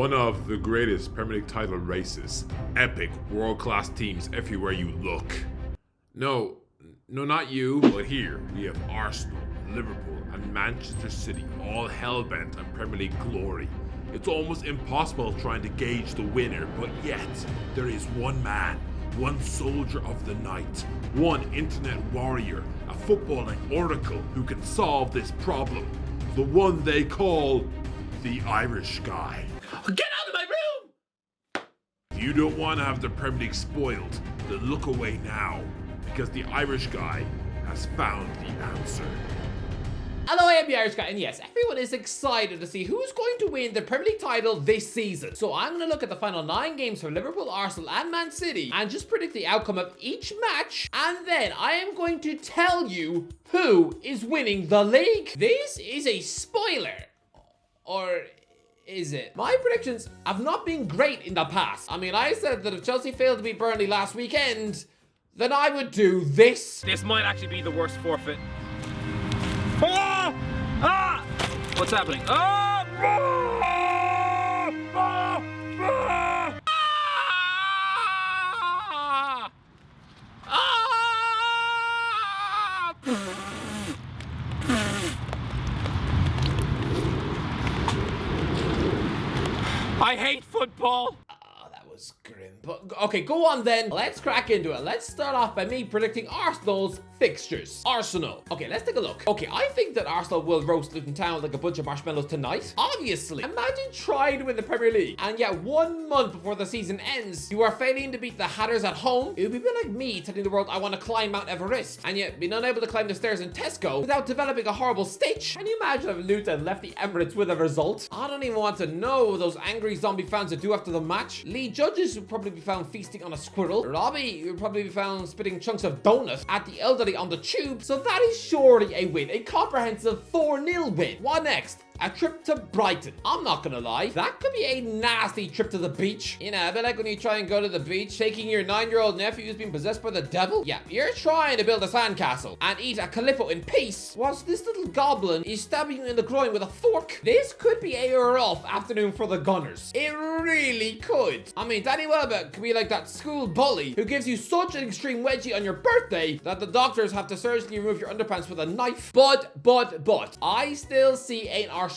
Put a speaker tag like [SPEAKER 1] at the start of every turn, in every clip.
[SPEAKER 1] one of the greatest Premier League title races. Epic, world-class teams everywhere you look. No, not you, but here we have Arsenal, Liverpool and Manchester City all hell-bent on Premier League glory. It's almost impossible trying to gauge the winner, but yet there is one man, one soldier of the night, one internet warrior, a footballing oracle who can solve this problem. The one they call the Irish guy.
[SPEAKER 2] Get out of my room!
[SPEAKER 1] If you don't want to have the Premier League spoiled, then look away now, because the Irish guy has found the answer.
[SPEAKER 2] Hello, I am the Irish guy, and yes, everyone is excited to see who's going to win the Premier League title this season. So I'm going to look at the final 9 games for Liverpool, Arsenal, and Man City, and just predict the outcome of each match, and then I am going to tell you who is winning the league. This is a spoiler. Or is it? My predictions have not been great in the past. I mean, I said that if Chelsea failed to beat Burnley last weekend, then I would do this.
[SPEAKER 3] This might actually be the worst forfeit. Ah! Ah! What's happening? Ah! Ah! Ah! Ah! I hate football.
[SPEAKER 2] That was grim. But okay, go on then. Let's crack into it. Let's start off by me predicting Arsenal's fixtures. Arsenal. Okay, let's take a look. Okay, I think that Arsenal will roast Luton Town like a bunch of marshmallows tonight. Obviously, imagine trying to win the Premier League, and yet 1 month before the season ends, you are failing to beat the Hatters at home. It would be a bit like me telling the world I want to climb Mount Everest, and yet being unable to climb the stairs in Tesco without developing a horrible stitch. Can you imagine if Luton left the Emirates with a result? I don't even want to know those angry zombie fans would do after the match. Lee Judges would probably be found feasting on a squirrel. Robbie would probably be found spitting chunks of donut at the elderly on the tube. So that is surely a win, a comprehensive 4-0 win. What next? A trip to Brighton. I'm not gonna lie, that could be a nasty trip to the beach. You know, a bit like when you try and go to the beach, taking your 9-year-old nephew who's been possessed by the devil. Yeah, you're trying to build a sandcastle and eat a calippo in peace, whilst this little goblin is stabbing you in the groin with a fork. This could be a rough afternoon for the Gunners. It really could. I mean, Danny Welbeck could be like that school bully who gives you such an extreme wedgie on your birthday that the doctors have to surgically remove your underpants with a knife. But, I still see an Arsenal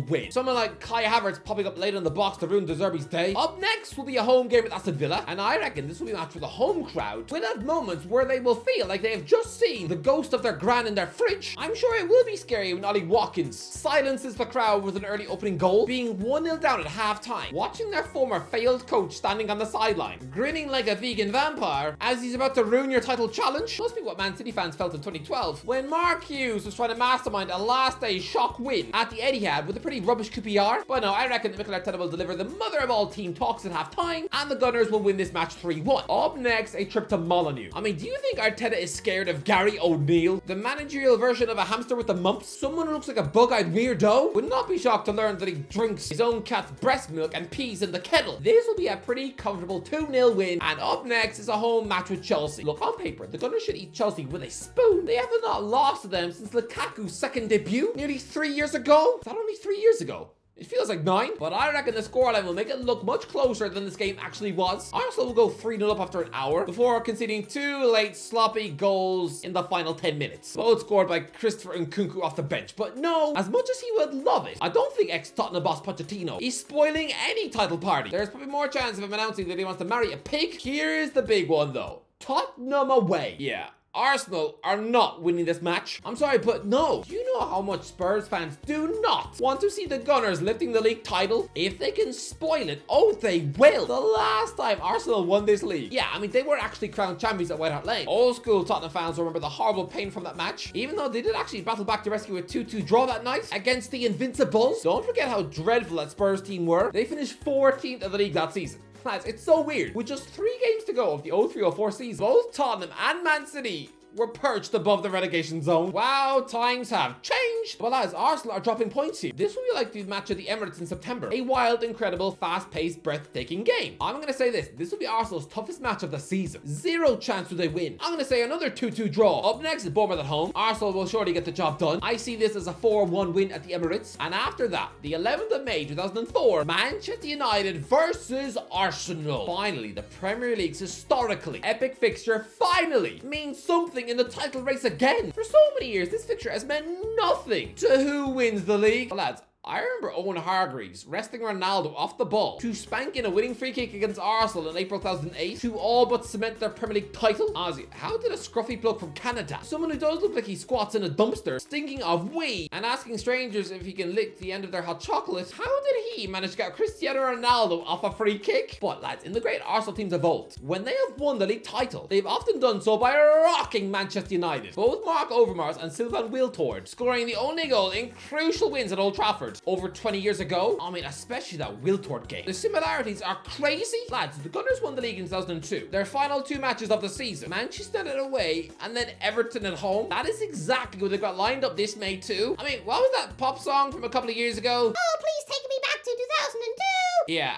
[SPEAKER 2] win. Someone like Kai Havertz popping up late in the box to ruin De Zerbi's day. Up next will be a home game with Aston Villa, and I reckon this will be a match for the home crowd. We'll have moments where they will feel like they have just seen the ghost of their gran in their fridge. I'm sure it will be scary when Ollie Watkins silences the crowd with an early opening goal, being 1-0 down at half-time, watching their former failed coach standing on the sideline, grinning like a vegan vampire as he's about to ruin your title challenge. Must be what Man City fans felt in 2012 when Mark Hughes was trying to mastermind a last-day shock win at the Etihad with a pretty rubbish QPR. But no, I reckon that Mikel Arteta will deliver the mother of all team talks at half-time, and the Gunners will win this match 3-1. Up next, a trip to Molineux. I mean, do you think Arteta is scared of Gary O'Neill, the managerial version of a hamster with the mumps? Someone who looks like a bug-eyed weirdo? Would not be shocked to learn that he drinks his own cat's breast milk and pees in the kettle. This will be a pretty comfortable 2-0 win, and up next is a home match with Chelsea. Look, on paper, the Gunners should eat Chelsea with a spoon. They have not lost to them since Lukaku's second debut nearly 3 years ago. Is that only 3 years ago? It feels like 9, but I reckon the scoreline will make it look much closer than this game actually was. Arsenal will go 3-0 up after an hour before conceding 2 late sloppy goals in the final 10 minutes. Both scored by Christopher Nkunku off the bench. But no, as much as he would love it, I don't think ex-Tottenham boss Pochettino is spoiling any title party. There's probably more chance of him announcing that he wants to marry a pig. Here is the big one though. Tottenham away. Yeah. Arsenal are not winning this match. I'm sorry, but no. Do you know how much Spurs fans do not want to see the Gunners lifting the league title? If they can spoil it, oh, they will. The last time Arsenal won this league, yeah, I mean, they were actually crowned champions at White Hart Lane. Old school Tottenham fans remember the horrible pain from that match, even though they did actually battle back to rescue a 2-2 draw that night against the Invincibles. Don't forget how dreadful that Spurs team were. They finished 14th of the league that season. Lads, it's so weird. With just 3 games to go of the 03-04 season, both Tottenham and Man City were perched above the relegation zone. Wow, times have changed. But lads, Arsenal are dropping points here. This will be like the match at the Emirates in September. A wild, incredible, fast-paced, breathtaking game. I'm going to say this will be Arsenal's toughest match of the season. Zero chance will they win. I'm going to say another 2-2 draw. Up next is Bournemouth at home. Arsenal will surely get the job done. I see this as a 4-1 win at the Emirates. And after that, the 11th of May 2004, Manchester United versus Arsenal. Finally, the Premier League's historically epic fixture finally means something in the title race again. For so many years, this fixture has meant nothing to who wins the league. But lads, I remember Owen Hargreaves wresting Ronaldo off the ball to spank in a winning free kick against Arsenal in April 2008 to all but cement their Premier League title. Honestly, how did a scruffy bloke from Canada, someone who does look like he squats in a dumpster, stinking of wee and asking strangers if he can lick the end of their hot chocolate, how did he manage to get Cristiano Ronaldo off a free kick? But lads, in the great Arsenal team's evolve, when they have won the league title, they've often done so by rocking Manchester United. Both Mark Overmars and Sylvain Wiltord scoring the only goal in crucial wins at Old Trafford over 20 years ago. I mean, especially that Wiltord game. The similarities are crazy. Lads, the Gunners won the league in 2002. Their final two matches of the season, Manchester United away and then Everton at home. That is exactly what they've got lined up this May too. I mean, what was that pop song from a couple of years ago?
[SPEAKER 4] Oh, please take me back to 2002.
[SPEAKER 2] Yeah,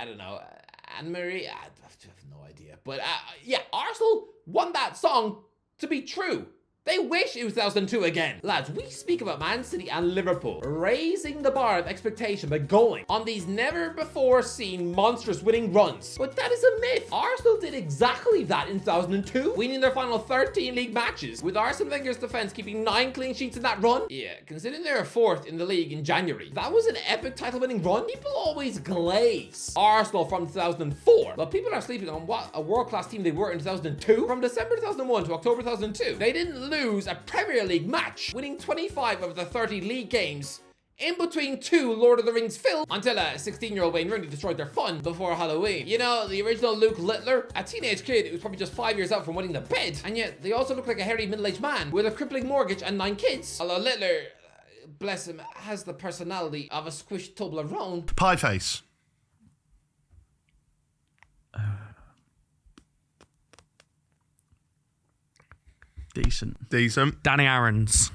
[SPEAKER 2] I don't know. Anne-Marie? I have no idea. But yeah, Arsenal want that song to be true. They wish it was 2002 again. Lads, we speak about Man City and Liverpool raising the bar of expectation by going on these never before seen monstrous winning runs. But that is a myth. Arsenal did exactly that in 2002, winning their final 13 league matches, with Arsene Wenger's defense keeping 9 clean sheets in that run. Yeah, considering they were 4th in the league in January, that was an epic title winning run. People always glaze Arsenal from 2004, but people are sleeping on what a world-class team they were in 2002. From December 2001 to October 2002, they didn't lose a Premier League match, winning 25 of the 30 league games in between 2 Lord of the Rings films, until a 16-year-old Wayne Rooney destroyed their fun before Halloween. You know, the original Luke Littler, a teenage kid who was probably just 5 years out from winning the bed, and yet they also look like a hairy middle-aged man with a crippling mortgage and 9 kids. Although Littler, bless him, has the personality of a squished Toblerone.
[SPEAKER 5] Pie face. Decent.
[SPEAKER 6] Danny Aaron's.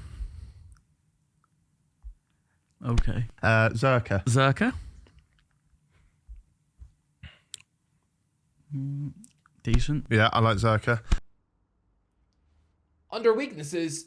[SPEAKER 5] Okay. Zerka.
[SPEAKER 6] Zerka.
[SPEAKER 5] Decent. Yeah, I like Zerka.
[SPEAKER 2] Under weaknesses,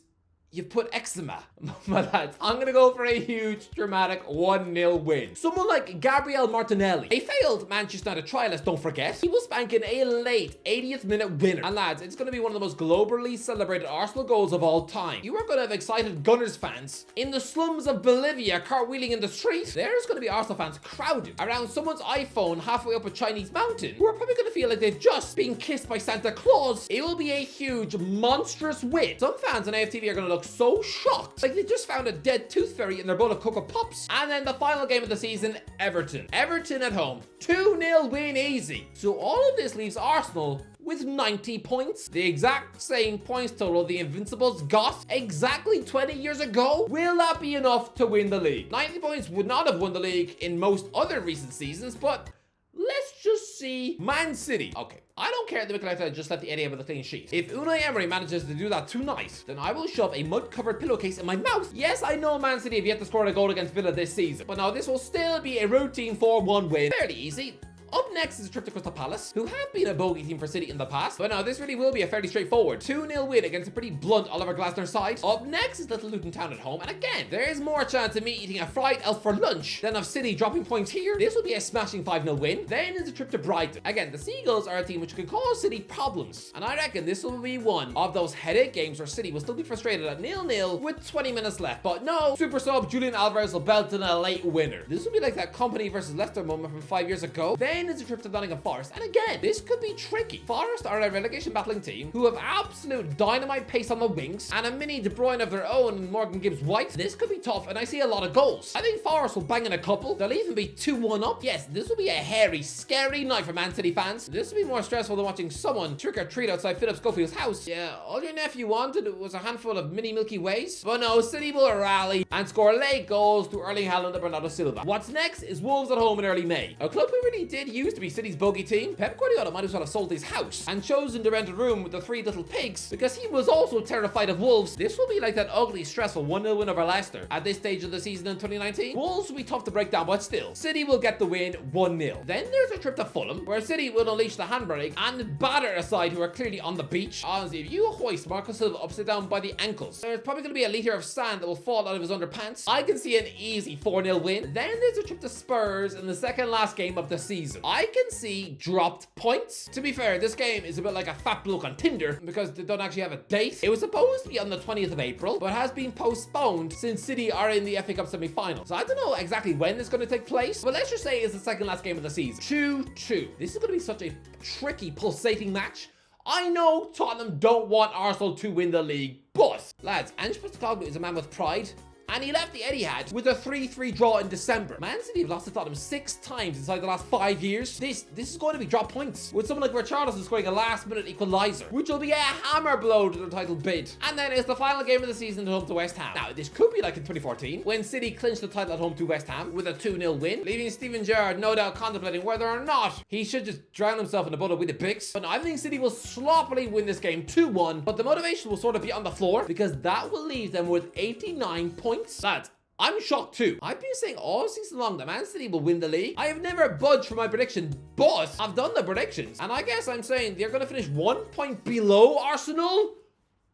[SPEAKER 2] you've put eczema. My lads, I'm gonna go for a huge, dramatic 1-0 win. Someone like Gabriel Martinelli, a failed Manchester United trialist, don't forget. He will spank in a late 80th minute winner. And lads, it's gonna be one of the most globally celebrated Arsenal goals of all time. You are gonna have excited Gunners fans in the slums of Bolivia cartwheeling in the street. There's gonna be Arsenal fans crowded around someone's iPhone halfway up a Chinese mountain, who are probably gonna feel like they've just been kissed by Santa Claus. It will be a huge, monstrous win. Some fans on AFTV are gonna look so shocked, like they just found a dead tooth fairy in their bowl of Cocoa Pops. And then the final game of the season, Everton at home, 2-0 win easy. So all of this leaves Arsenal with 90 points, the exact same points total the Invincibles got exactly 20 years ago. Will that be enough to win the league? 90 points would not have won the league in most other recent seasons, but let's just see Man City. Okay, I don't care that Mikel Arteta just let the Eddie with a clean sheet. If Unai Emery manages to do that tonight, then I will shove a mud-covered pillowcase in my mouth. Yes, I know Man City have yet to score a goal against Villa this season, but now this will still be a routine 4-1 win. Fairly easy. Up next is a trip to Crystal Palace, who have been a bogey team for City in the past, but now this really will be a fairly straightforward 2-0 win against a pretty blunt Oliver Glasner side. Up next is Little Luton Town at home, and again, there is more chance of me eating a fried elf for lunch than of City dropping points here. This will be a smashing 5-0 win. Then is a trip to Brighton. Again, the Seagulls are a team which could cause City problems, and I reckon this will be one of those headache games where City will still be frustrated at 0-0 with 20 minutes left. But no, super sub Julian Alvarez will belt in a late winner. This will be like that Company versus Leicester moment from 5 years ago. Then is a trip to Nottingham Forest, and again, this could be tricky. Forest are a relegation battling team who have absolute dynamite pace on the wings and a mini De Bruyne of their own in Morgan Gibbs-White. This could be tough, and I see a lot of goals. I think Forest will bang in a couple. They'll even be 2-1 up. Yes, this will be a hairy, scary night for Man City fans. This will be more stressful than watching someone trick or treat outside Philip Schofield's house. Yeah, all your nephew wanted was a handful of mini Milky Ways. But no, City will rally and score late goals to Erling Haaland and Bernardo Silva. What's next is Wolves at home in early May. A club who really did used to be City's bogey team, Pep Guardiola might as well have sold his house and chosen to rent a room with the 3 little pigs because he was also terrified of Wolves. This will be like that ugly, stressful 1-0 win over Leicester at this stage of the season in 2019. Wolves will be tough to break down, but still, City will get the win 1-0. Then there's a trip to Fulham, where City will unleash the handbrake and batter a side who are clearly on the beach. Honestly, if you hoist Marco Silva upside down by the ankles, there's probably going to be a litre of sand that will fall out of his underpants. I can see an easy 4-0 win. Then there's a trip to Spurs in the second last game of the season. I can see dropped points. To be fair, this game is a bit like a fat bloke on Tinder because they don't actually have a date. It was supposed to be on the 20th of April, but has been postponed since City are in the FA Cup semi-final. So I don't know exactly when it's going to take place, but let's just say it's the second last game of the season. 2-2. This is going to be such a tricky, pulsating match. I know Tottenham don't want Arsenal to win the league, but lads, Ange Postecoglou is a man with pride. And he left the Etihad with a 3-3 draw in December. Man City have lost to Tottenham 6 times inside the last 5 years. This is going to be drop points, with someone like Richarlison scoring a last-minute equaliser, which will be a hammer blow to the title bid. And then it's the final game of the season at home to West Ham. Now, this could be like in 2014, when City clinched the title at home to West Ham with a 2-0 win, leaving Steven Gerrard no doubt contemplating whether or not he should just drown himself in a bottle with the Bix. But no, I think City will sloppily win this game 2-1, but the motivation will sort of be on the floor, because that will leave them with 89 points. Lads, I'm shocked too. I've been saying all season long that Man City will win the league. I have never budged from my prediction, but I've done the predictions. And I guess I'm saying they're going to finish 1 point below Arsenal.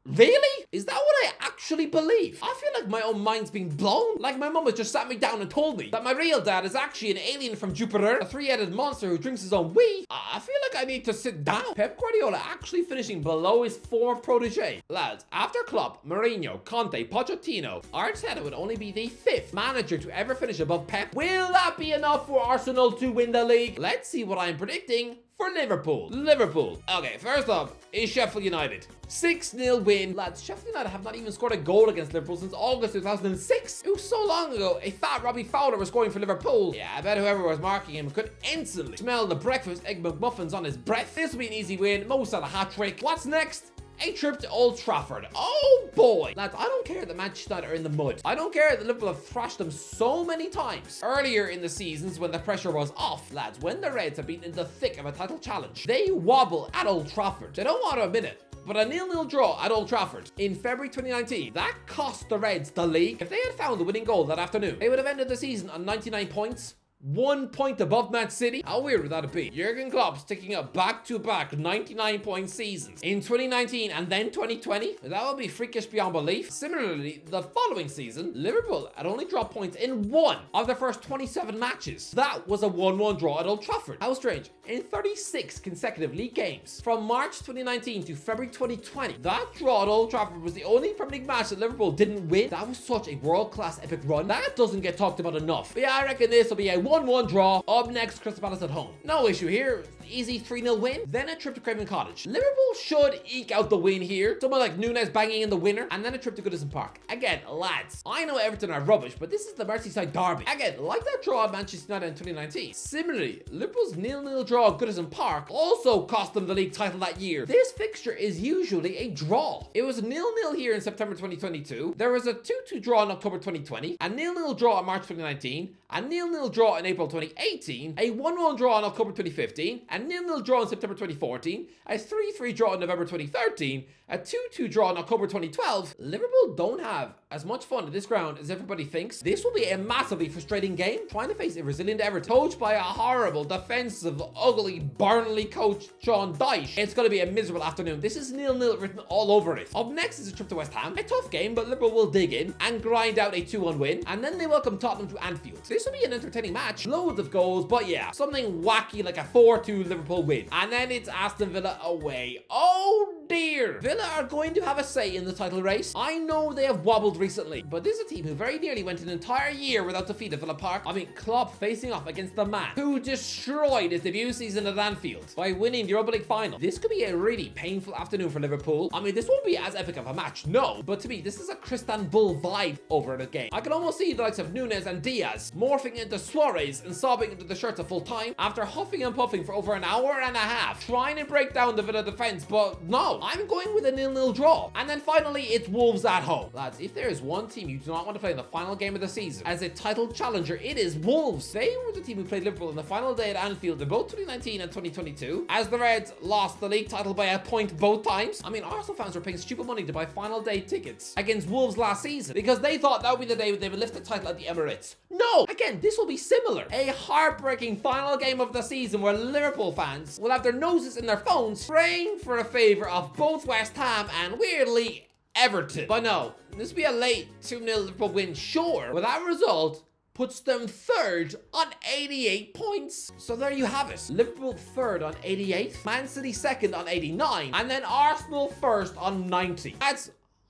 [SPEAKER 2] Really? Is that what I actually believe? I feel like my own mind's being blown. Like my mum has just sat me down and told me that my real dad is actually an alien from Jupiter, a 3-headed monster who drinks his own wee. I feel like I need to sit down. Pep Guardiola actually finishing below his former protege. Lads, after Klopp, Mourinho, Conte, Pochettino, Arteta would only be the 5th manager to ever finish above Pep. Will that be enough for Arsenal to win the league? Let's see what I'm predicting for Liverpool. Okay, first up is Sheffield United. 6-0 win. Lads, Sheffield United have not even scored a goal against Liverpool since August 2006. It was so long ago, a fat Robbie Fowler was scoring for Liverpool. Yeah, I bet whoever was marking him could instantly smell the breakfast egg McMuffins on his breath. This will be an easy win. Mo Salah hat-trick. What's next? A trip to Old Trafford. Oh boy. Lads, I don't care that Manchester United are in the mud. I don't care that Liverpool have thrashed them so many times earlier in the seasons when the pressure was off. Lads, when the Reds have been in the thick of a title challenge, they wobble at Old Trafford. They don't want to admit it, but a 0-0 draw at Old Trafford in February 2019, that cost the Reds the league. If they had found the winning goal that afternoon, they would have ended the season on 99 points. 1 point above Man City. How weird would that be? Jurgen Klopp sticking up back-to-back 99-point seasons in 2019 and then 2020. That would be freakish beyond belief. Similarly, the following season, Liverpool had only dropped points in 1 of their first 27 matches. That was a 1-1 draw at Old Trafford. How strange. In 36 consecutive league games, from March 2019 to February 2020, that draw at Old Trafford was the only Premier League match that Liverpool didn't win. That was such a world-class epic run. That doesn't get talked about enough. But yeah, I reckon this will be a 1-1 draw. Up next, Crystal Palace at home. No issue here. Easy 3-0 win. Then a trip to Craven Cottage. Liverpool should eke out the win here. Someone like Nunes banging in the winner. And then a trip to Goodison Park. Again, lads, I know Everton are rubbish, but this is the Merseyside derby. Again, like that draw at Manchester United in 2019. Similarly, Liverpool's 0-0 draw at Goodison Park also cost them the league title that year. This fixture is usually a draw. It was 0-0 here in September 2022. There was a 2-2 draw in October 2020. A 0-0 draw in March 2019. A 0-0 draw in April 2018. A 1-1 draw in October 2015. A 0-0 draw in September 2014, a 3-3 draw in November 2013, a 2-2 draw in October 2012. Liverpool don't have as much fun at this ground as everybody thinks. This will be a massively frustrating game, trying to face a resilient Everton, coached by a horrible, defensive, ugly, Burnley coach, Sean Dyche. It's going to be a miserable afternoon. This is 0-0 written all over it. Up next is a trip to West Ham. A tough game, but Liverpool will dig in and grind out a 2-1 win, and then they welcome Tottenham to Anfield. This will be an entertaining match. Loads of goals, but yeah, something wacky like a 4-2 Liverpool win. And then it's Aston Villa away. Oh dear! Villa are going to have a say in the title race. I know they have wobbled recently, but this is a team who very nearly went an entire year without defeat at Villa Park. I mean, Klopp facing off against the man who destroyed his debut season at Anfield by winning the Europa League final. This could be a really painful afternoon for Liverpool. I mean, this won't be as epic of a match, no, but to me, this is a Christian Bull vibe over the game. I can almost see the likes of Nunes and Diaz morphing into Suarez enquiries and sobbing into the shirts a full time after huffing and puffing for over an hour and a half, trying to break down the Villa defense, but no, I'm going with a 0-0 draw. And then finally, it's Wolves at home. Lads, if there is one team you do not want to play in the final game of the season as a title challenger, it is Wolves. They were the team who played Liverpool in the final day at Anfield in both 2019 and 2022, as the Reds lost the league title by a point both times. I mean, Arsenal fans were paying stupid money to buy final day tickets against Wolves last season because they thought that would be the day they would lift the title at the Emirates. No! Again, this will be similar. A heartbreaking final game of the season where Liverpool fans will have their noses in their phones praying for a favour of both West Ham and, weirdly, Everton. But no, this will be a late 2-0 Liverpool win, sure, but that result puts them third on 88 points. So there you have it. Liverpool third on 88, Man City second on 89, and then Arsenal first on 90.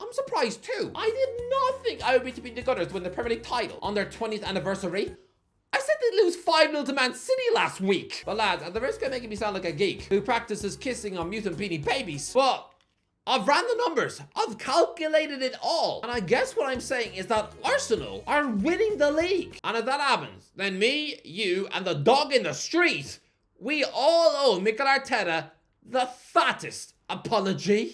[SPEAKER 2] I'm surprised too. I did not think I would be tipping the Gunners to win the Premier League title on their 20th anniversary. I said they'd lose 5-0 to Man City last week. But lads, at the risk of making me sound like a geek who practices kissing on mutant beanie babies, well, I've ran the numbers. I've calculated it all. And I guess what I'm saying is that Arsenal are winning the league. And if that happens, then me, you, and the dog in the street, we all owe Mikel Arteta the fattest apology.